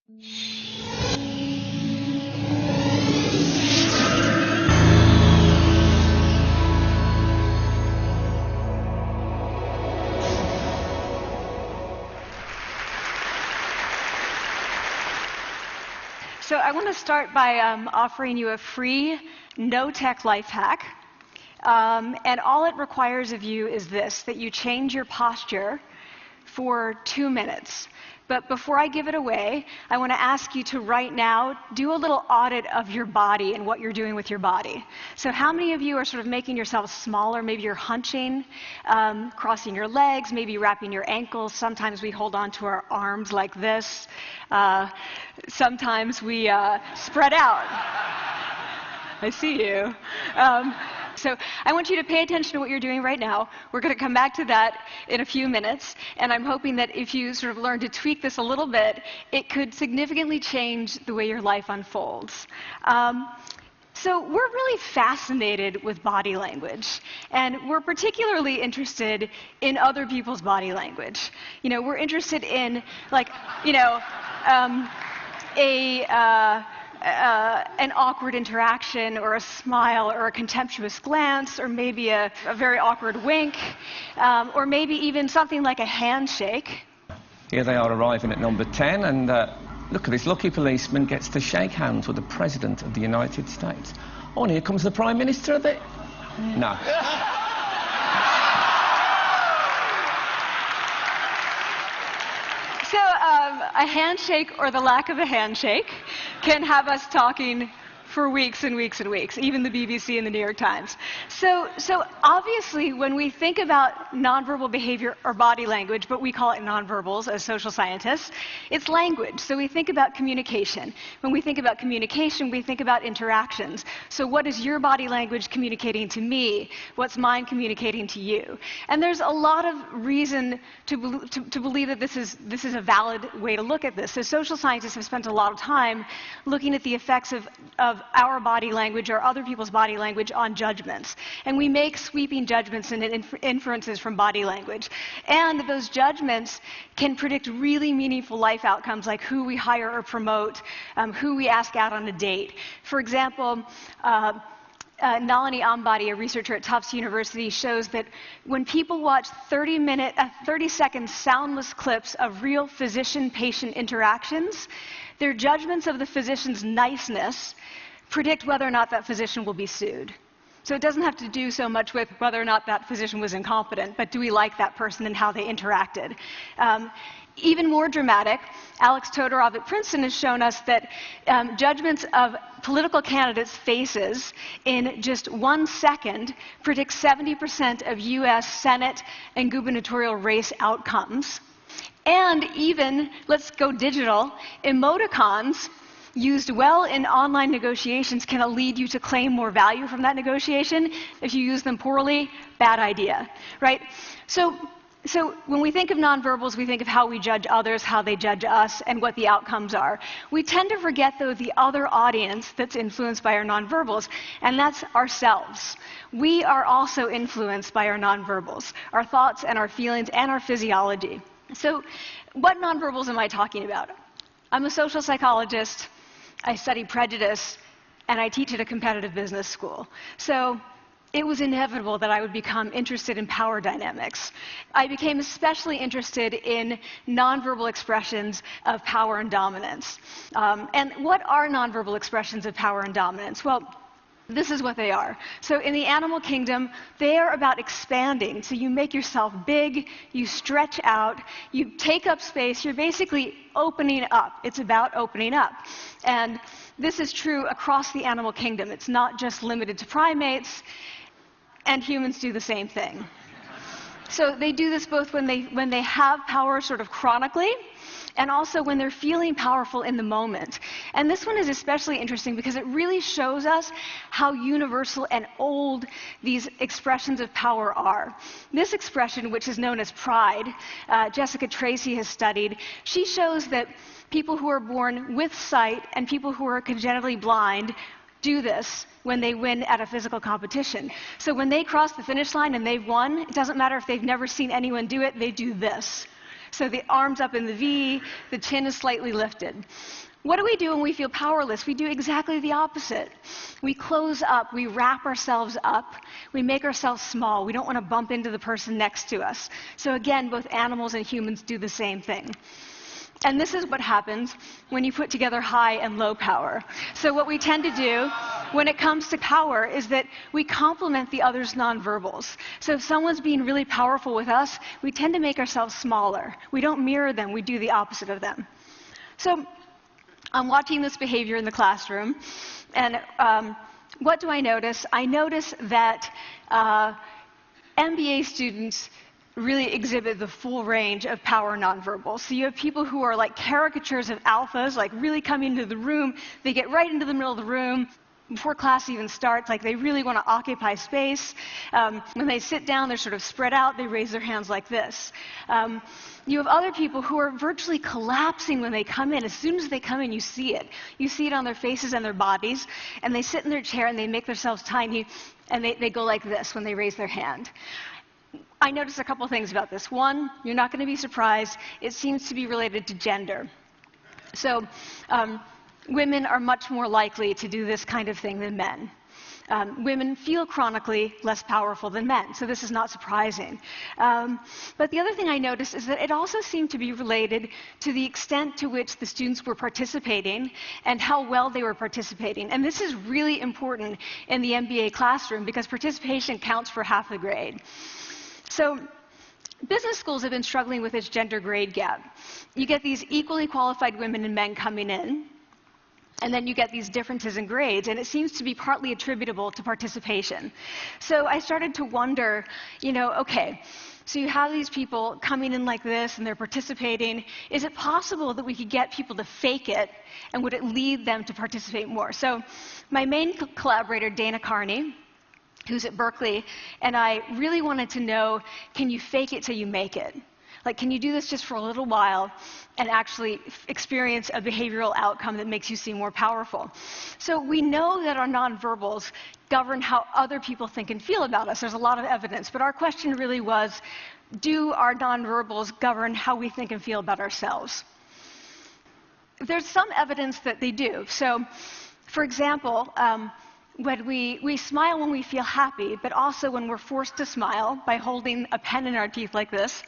So I want to start by offering you a free, no-tech life hack. And all it requires of you is this, that you change your posture for 2 minutes. But before I give it away, I want to ask you to right now do a little audit of your body and what you're doing with your body. So how many of you are sort of making yourselves smaller? Maybe you're hunching, crossing your legs, maybe wrapping your ankles. Sometimes we hold on to our arms like this. Sometimes we spread out. I see you. So I want you to pay attention to what you're doing right now. We're going to come back to that in a few minutes, and I'm hoping that if you sort of learn to tweak this a little bit, it could significantly change the way your life unfolds. So we're really fascinated with body language, and we're particularly interested in other people's body language. You know, we're interested in, like, you know, an awkward interaction, or a smile, or a contemptuous glance, or maybe a very awkward wink, or maybe even something like a handshake. Here they are arriving at number 10, and look at this lucky policeman gets to shake hands with the President of the United States. Oh, and here comes the Prime Minister of it. No. So a handshake, or the lack of a handshake, can have us talking for weeks and weeks and weeks, even the BBC and the New York Times. So obviously, when we think about nonverbal behavior or body language, but we call it nonverbals as social scientists, it's language. So we think about communication. When we think about communication, we think about interactions. So what is your body language communicating to me? What's mine communicating to you? And there's a lot of reason to believe that this is a valid way to look at this. So social scientists have spent a lot of time looking at the effects of our body language or other people's body language on judgments. And we make sweeping judgments and inferences from body language. And those judgments can predict really meaningful life outcomes, like who we hire or promote, who we ask out on a date. For example, Nalini Ambady, a researcher at Tufts University, shows that when people watch 30-second soundless clips of real physician-patient interactions, their judgments of the physician's niceness predict whether or not that physician will be sued. So it doesn't have to do so much with whether or not that physician was incompetent, but do we like that person and how they interacted? Even more dramatic, Alex Todorov at Princeton has shown us that judgments of political candidates' faces in just 1 second predict 70% of US Senate and gubernatorial race outcomes. And even, let's go digital, emoticons used well in online negotiations can lead you to claim more value from that negotiation. If you use them poorly, bad idea, right? So when we think of nonverbals, we think of how we judge others, how they judge us, and what the outcomes are. We tend to forget, though, the other audience that's influenced by our nonverbals, and that's ourselves. We are also influenced by our nonverbals, our thoughts and our feelings and our physiology. So what nonverbals am I talking about? I'm a social psychologist. I study prejudice, and I teach at a competitive business school. So it was inevitable that I would become interested in power dynamics. I became especially interested in nonverbal expressions of power and dominance. And what are nonverbal expressions of power and dominance? Well, this is what they are. So in the animal kingdom, they are about expanding. So you make yourself big, you stretch out, you take up space, you're basically opening up. It's about opening up. And this is true across the animal kingdom. It's not just limited to primates, and humans do the same thing. So they do this both when they have power sort of chronically, and also when they're feeling powerful in the moment. And this one is especially interesting because it really shows us how universal and old these expressions of power are. This expression, which is known as pride, Jessica Tracy has studied, she shows that people who are born with sight and people who are congenitally blind do this when they win at a physical competition. So when they cross the finish line and they've won, it doesn't matter if they've never seen anyone do it, they do this. So the arms up in the V, the chin is slightly lifted. What do we do when we feel powerless? We do exactly the opposite. We close up, we wrap ourselves up, we make ourselves small. We don't want to bump into the person next to us. So again, both animals and humans do the same thing. And this is what happens when you put together high and low power. So what we tend to do when it comes to power is that we complement the other's nonverbals. So if someone's being really powerful with us, we tend to make ourselves smaller. We don't mirror them, we do the opposite of them. So I'm watching this behavior in the classroom, and what do I notice? I notice that MBA students really exhibit the full range of power nonverbals. So you have people who are like caricatures of alphas, like really coming into the room. They get right into the middle of the room before class even starts, like they really want to occupy space. When they sit down, they're sort of spread out. They raise their hands like this. You have other people who are virtually collapsing when they come in. As soon as they come in, you see it. You see it on their faces and their bodies. And they sit in their chair and they make themselves tiny, and they go like this when they raise their hand. I noticed a couple things about this. One, you're not going to be surprised. It seems to be related to gender. So women are much more likely to do this kind of thing than men. Women feel chronically less powerful than men, so this is not surprising. But the other thing I noticed is that it also seemed to be related to the extent to which the students were participating and how well they were participating. And this is really important in the MBA classroom because participation counts for half the grade. So business schools have been struggling with this gender grade gap. You get these equally qualified women and men coming in, and then you get these differences in grades, and it seems to be partly attributable to participation. So I started to wonder, okay, so you have these people coming in like this, and they're participating. Is it possible that we could get people to fake it, and would it lead them to participate more? So my main collaborator, Dana Carney, who's at Berkeley, and I really wanted to know, can you fake it till you make it? Like, can you do this just for a little while and actually experience a behavioral outcome that makes you seem more powerful? So we know that our nonverbals govern how other people think and feel about us. There's a lot of evidence, but our question really was, do our nonverbals govern how we think and feel about ourselves? There's some evidence that they do. So, for example, when we smile when we feel happy, but also when we're forced to smile by holding a pen in our teeth like this,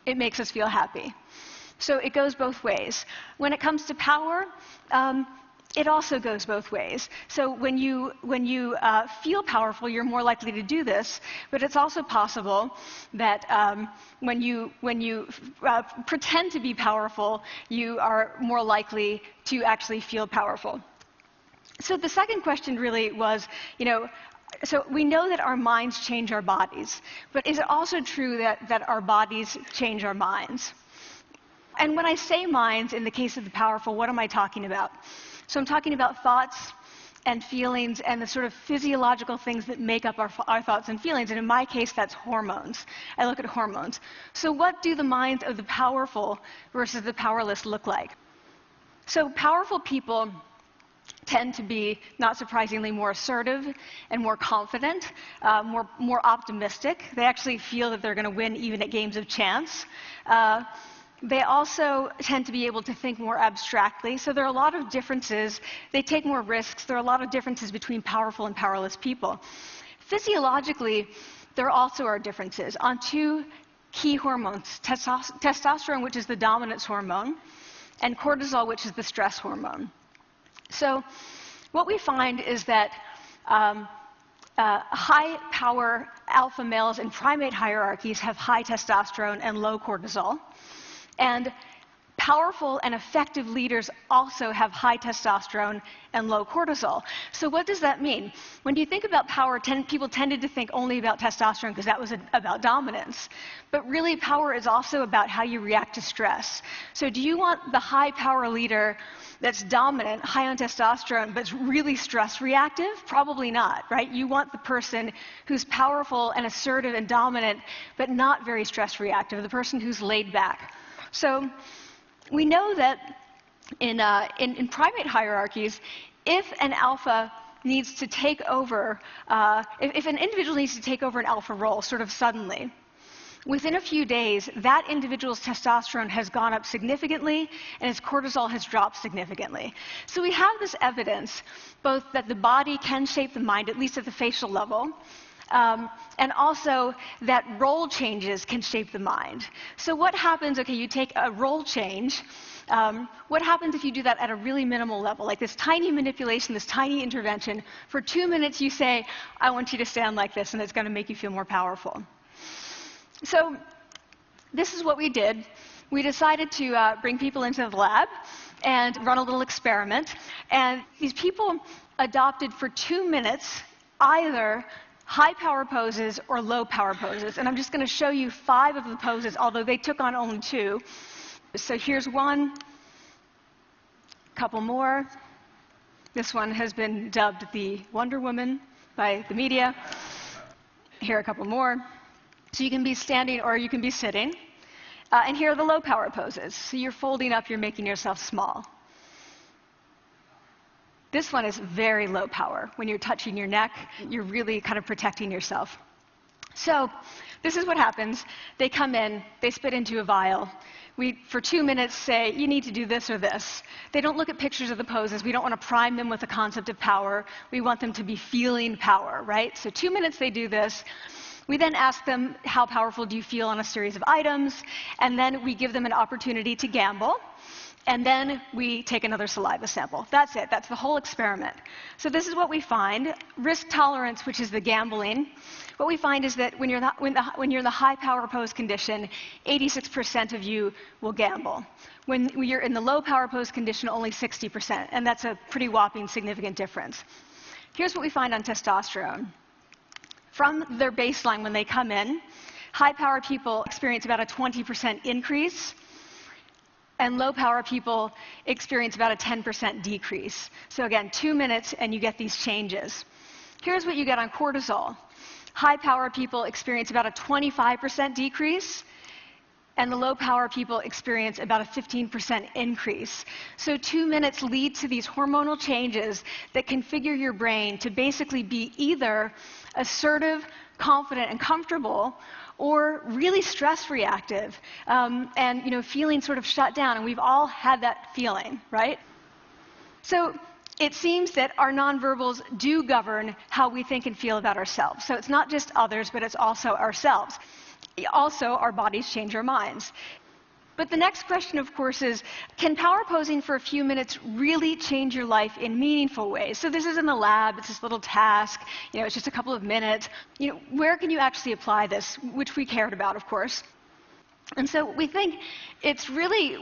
it makes us feel happy. So it goes both ways. When it comes to power, it also goes both ways. So when you feel powerful, you're more likely to do this, but it's also possible that when you pretend to be powerful, you are more likely to actually feel powerful. So the second question really was, so we know that our minds change our bodies, but is it also true that our bodies change our minds? And when I say minds, in the case of the powerful, what am I talking about? So I'm talking about thoughts and feelings and the sort of physiological things that make up our thoughts and feelings. And in my case, that's hormones. I look at hormones. So what do the minds of the powerful versus the powerless look like? So powerful people tend to be, not surprisingly, more assertive and more confident, more optimistic. They actually feel that they're going to win even at games of chance. They also tend to be able to think more abstractly. So there are a lot of differences. They take more risks. There are a lot of differences between powerful and powerless people. Physiologically, there also are differences on two key hormones, testosterone, which is the dominance hormone, and cortisol, which is the stress hormone. So what we find is that high-power alpha males in primate hierarchies have high testosterone and low cortisol. And powerful and effective leaders also have high testosterone and low cortisol. So what does that mean? When you think about power, people tended to think only about testosterone because that was about dominance. But really, power is also about how you react to stress. So do you want the high-power leader that's dominant, high on testosterone, but really stress reactive? Probably not, right? You want the person who's powerful and assertive and dominant, but not very stress reactive, the person who's laid back. So we know that in primate hierarchies, if an alpha needs to take over, if an individual needs to take over an alpha role sort of suddenly, within a few days, that individual's testosterone has gone up significantly and his cortisol has dropped significantly. So we have this evidence both that the body can shape the mind, at least at the facial level, and also that role changes can shape the mind. So what happens, okay, you take a role change, what happens if you do that at a really minimal level, like this tiny manipulation, this tiny intervention? For 2 minutes you say, I want you to stand like this, and it's going to make you feel more powerful. So this is what we did. We decided to bring people into the lab and run a little experiment. And these people adopted for 2 minutes either high power poses or low power poses. And I'm just going to show you 5 of the poses, although they took on only 2. So here's one, a couple more. This one has been dubbed the Wonder Woman by the media. Here are a couple more. So you can be standing or you can be sitting. And here are the low power poses. So you're folding up, you're making yourself small. This one is very low power. When you're touching your neck, you're really kind of protecting yourself. So this is what happens. They come in, they spit into a vial. We, for 2 minutes, say, you need to do this or this. They don't look at pictures of the poses. We don't want to prime them with the concept of power. We want them to be feeling power, right? So 2 minutes they do this. We then ask them, how powerful do you feel on a series of items? And then we give them an opportunity to gamble. And then we take another saliva sample. That's it. That's the whole experiment. So this is what we find. Risk tolerance, which is the gambling. What we find is that when you're in the high power pose condition, 86% of you will gamble. When you're in the low power pose condition, only 60%. And that's a pretty whopping significant difference. Here's what we find on testosterone. From their baseline when they come in, high power people experience about a 20% increase, and low power people experience about a 10% decrease. So again, 2 minutes and you get these changes. Here's what you get on cortisol. High power people experience about a 25% decrease, and the low power people experience about a 15% increase. So 2 minutes lead to these hormonal changes that configure your brain to basically be either assertive, confident, and comfortable, or really stress reactive, and feeling sort of shut down. And we've all had that feeling, right? So it seems that our nonverbals do govern how we think and feel about ourselves. So it's not just others, but it's also ourselves. Also, our bodies change our minds. But the next question, of course, is, can power posing for a few minutes really change your life in meaningful ways? So this is in the lab, it's this little task, it's just a couple of minutes. Where can you actually apply this, which we cared about, of course. And so we think it's really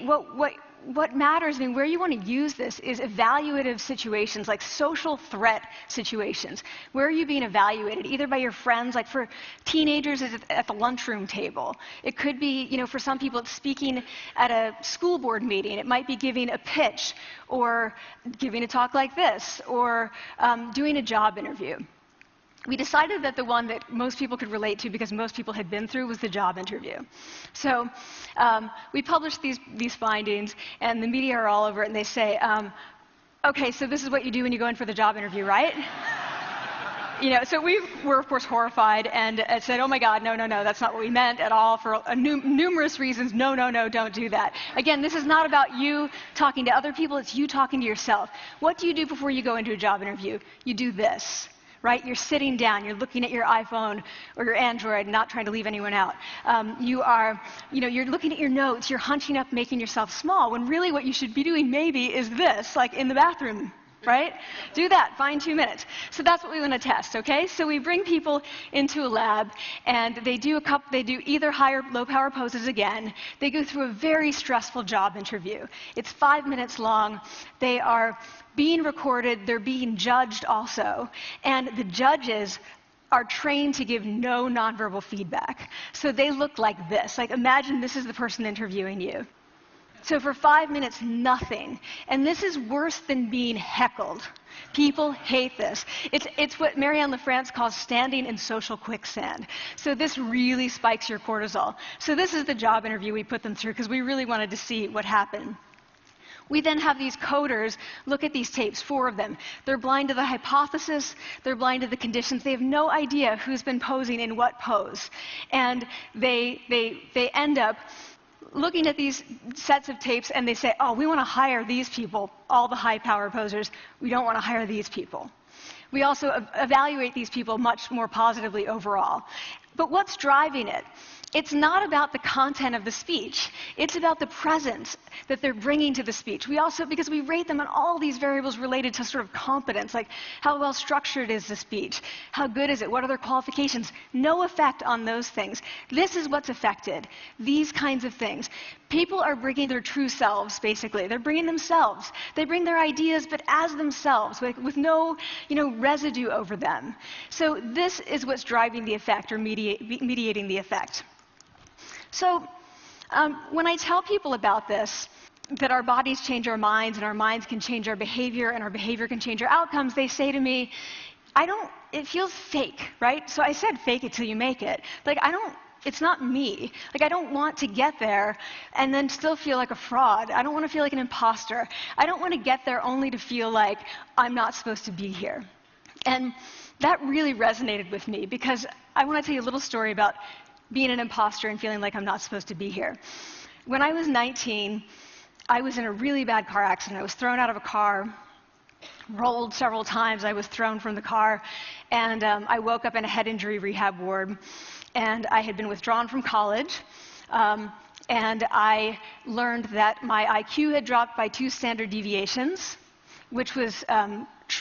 what matters, where you want to use this is evaluative situations, like social threat situations. Where are you being evaluated? Either by your friends, like for teenagers, it's at the lunchroom table. It could be, for some people, it's speaking at a school board meeting. It might be giving a pitch, or giving a talk like this, or doing a job interview. We decided that the one that most people could relate to, because most people had been through, was the job interview. So we published these findings, and the media are all over it, and they say, okay, so this is what you do when you go in for the job interview, right? So we were, of course, horrified and said, oh my God, no, that's not what we meant at all, for numerous reasons. No, don't do that. Again, this is not about you talking to other people, it's you talking to yourself. What do you do before you go into a job interview? You do this. Right? You're sitting down, you're looking at your iPhone or your Android, not trying to leave anyone out. You're looking at your notes, you're hunching up, making yourself small, when really what you should be doing maybe is this, like in the bathroom, right? Do that, find 2 minutes. So that's what we want to test, okay? So we bring people into a lab, and they do either high or low power poses again. They go through a very stressful job interview. It's 5 minutes long. They are being recorded, they're being judged also, and the judges are trained to give no nonverbal feedback. So they look like this. Like, imagine this is the person interviewing you. So for 5 minutes, nothing. And this is worse than being heckled. People hate this. It's what Marianne LaFrance calls standing in social quicksand. So this really spikes your cortisol. So this is the job interview we put them through, because we really wanted to see what happened. We then have these coders look at these tapes, 4 of them. They're blind to the hypothesis, they're blind to the conditions. They have no idea who's been posing in what pose. And they end up looking at these sets of tapes and they say, oh, we want to hire these people, all the high power posers. We don't want to hire these people. We also evaluate these people much more positively overall. But what's driving it? It's not about the content of the speech. It's about the presence that they're bringing to the speech. We also, because we rate them on all these variables related to sort of competence, like how well structured is the speech? How good is it? What are their qualifications? No effect on those things. This is what's affected. These kinds of things. People are bringing their true selves, basically. They're bringing themselves. They bring their ideas, but as themselves, with no, residue over them. So this is what's driving the effect or mediating the effect. So when I tell people about this, that our bodies change our minds and our minds can change our behavior and our behavior can change our outcomes, they say to me, it feels fake, right? So I said fake it till you make it. It's not me. I don't want to get there and then still feel like a fraud. I don't want to feel like an imposter. I don't want to get there only to feel like I'm not supposed to be here. And that really resonated with me because I want to tell you a little story about being an imposter and feeling like I'm not supposed to be here. When I was 19, I was in a really bad car accident. I was thrown out of a car, rolled several times. I was thrown from the car, and I woke up in a head injury rehab ward. And I had been withdrawn from college, and I learned that my IQ had dropped by 2 standard deviations, which was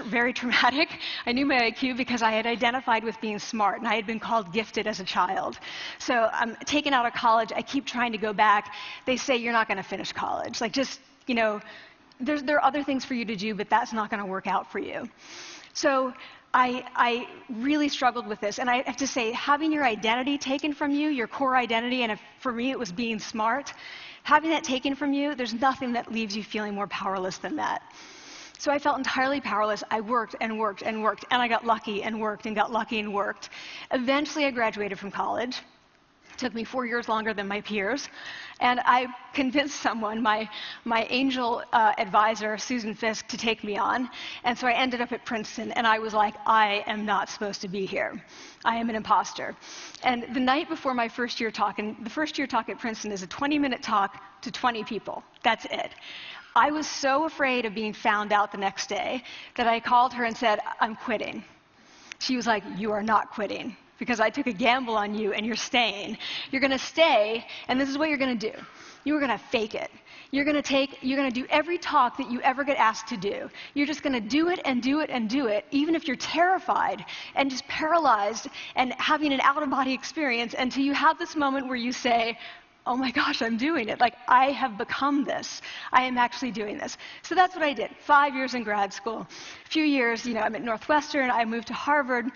very traumatic. I knew my IQ because I had identified with being smart, and I had been called gifted as a child. So I'm taken out of college. I keep trying to go back. They say, you're not going to finish college. There are other things for you to do, but that's not going to work out for you. So I really struggled with this. And I have to say, having your identity taken from you, your core identity, and for me it was being smart, having that taken from you, there's nothing that leaves you feeling more powerless than that. So I felt entirely powerless. I worked and worked and worked, and I got lucky and worked and got lucky and worked. Eventually I graduated from college. It took me 4 years longer than my peers. And I convinced someone, my angel advisor, Susan Fisk, to take me on. And so I ended up at Princeton, and I was like, I am not supposed to be here. I am an imposter. And the night before my first year talk, and the first year talk at Princeton is a 20-minute talk to 20 people. That's it. I was so afraid of being found out the next day that I called her and said, I'm quitting. She was like, you are not quitting, because I took a gamble on you and you're staying. You're going to stay, and this is what you're going to do. You're going to fake it. You're going to do every talk that you ever get asked to do. You're just going to do it and do it and do it, even if you're terrified and just paralyzed and having an out-of-body experience until you have this moment where you say, oh my gosh, I'm doing it. I have become this. I am actually doing this. So that's what I did. 5 years in grad school. A few years, I'm at Northwestern. I moved to Harvard.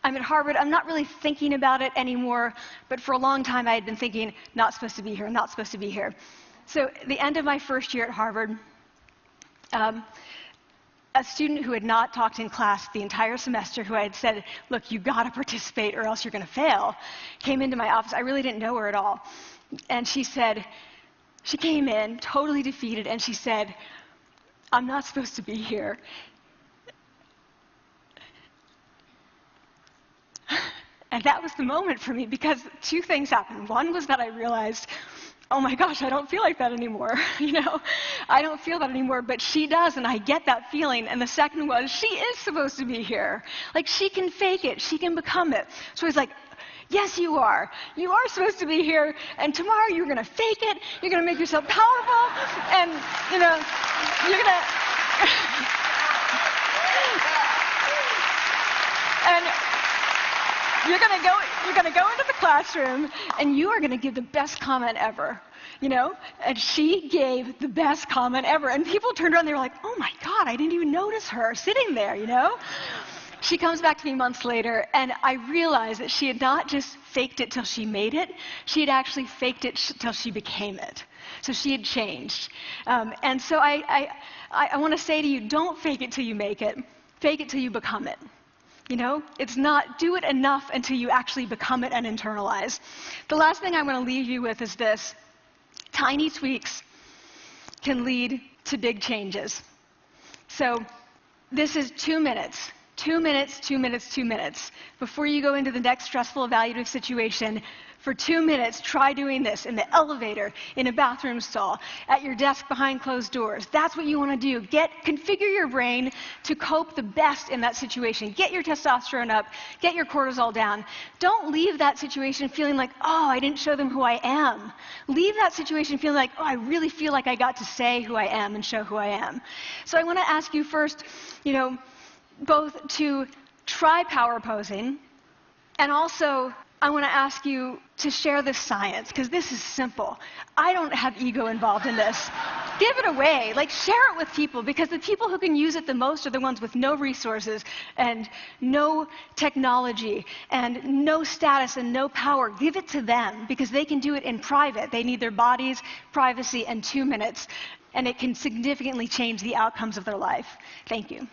I'm at Harvard. I'm not really thinking about it anymore, but for a long time I had been thinking, not supposed to be here, not supposed to be here. So at the end of my first year at Harvard, a student who had not talked in class the entire semester, who I had said, look, you got to participate or else you're going to fail, came into my office. I really didn't know her at all. And she came in totally defeated, and she said, I'm not supposed to be here. And that was the moment for me, because 2 things happened. One was that I realized, oh my gosh, I don't feel like that anymore. I don't feel that anymore, but she does, and I get that feeling. And the second was, she is supposed to be here. She can fake it. She can become it. So I was like, yes, you are. You are supposed to be here, and tomorrow you're going to fake it. You're going to make yourself powerful, and, you're going to... and you're going to go into the classroom, and you are going to give the best comment ever. And she gave the best comment ever. And people turned around, and they were like, oh my God, I didn't even notice her sitting there, She comes back to me months later, and I realized that she had not just faked it till she made it, she had actually faked it till she became it. So she had changed. And so I want to say to you, don't fake it till you make it. Fake it till you become it. It's not do it enough until you actually become it and internalize. The last thing I'm going to leave you with is this. Tiny tweaks can lead to big changes. So this is 2 minutes. 2 minutes, 2 minutes, 2 minutes. Before you go into the next stressful evaluative situation, for 2 minutes, try doing this in the elevator, in a bathroom stall, at your desk behind closed doors. That's what you want to do. Configure your brain to cope the best in that situation. Get your testosterone up. Get your cortisol down. Don't leave that situation feeling like, oh, I didn't show them who I am. Leave that situation feeling like, oh, I really feel like I got to say who I am and show who I am. So I want to ask you first, both to try power posing, and also I want to ask you to share this science, because this is simple. I don't have ego involved in this. Give it away. Share it with people, because the people who can use it the most are the ones with no resources and no technology and no status and no power. Give it to them, because they can do it in private. They need their bodies, privacy, and 2 minutes, and it can significantly change the outcomes of their life. Thank you.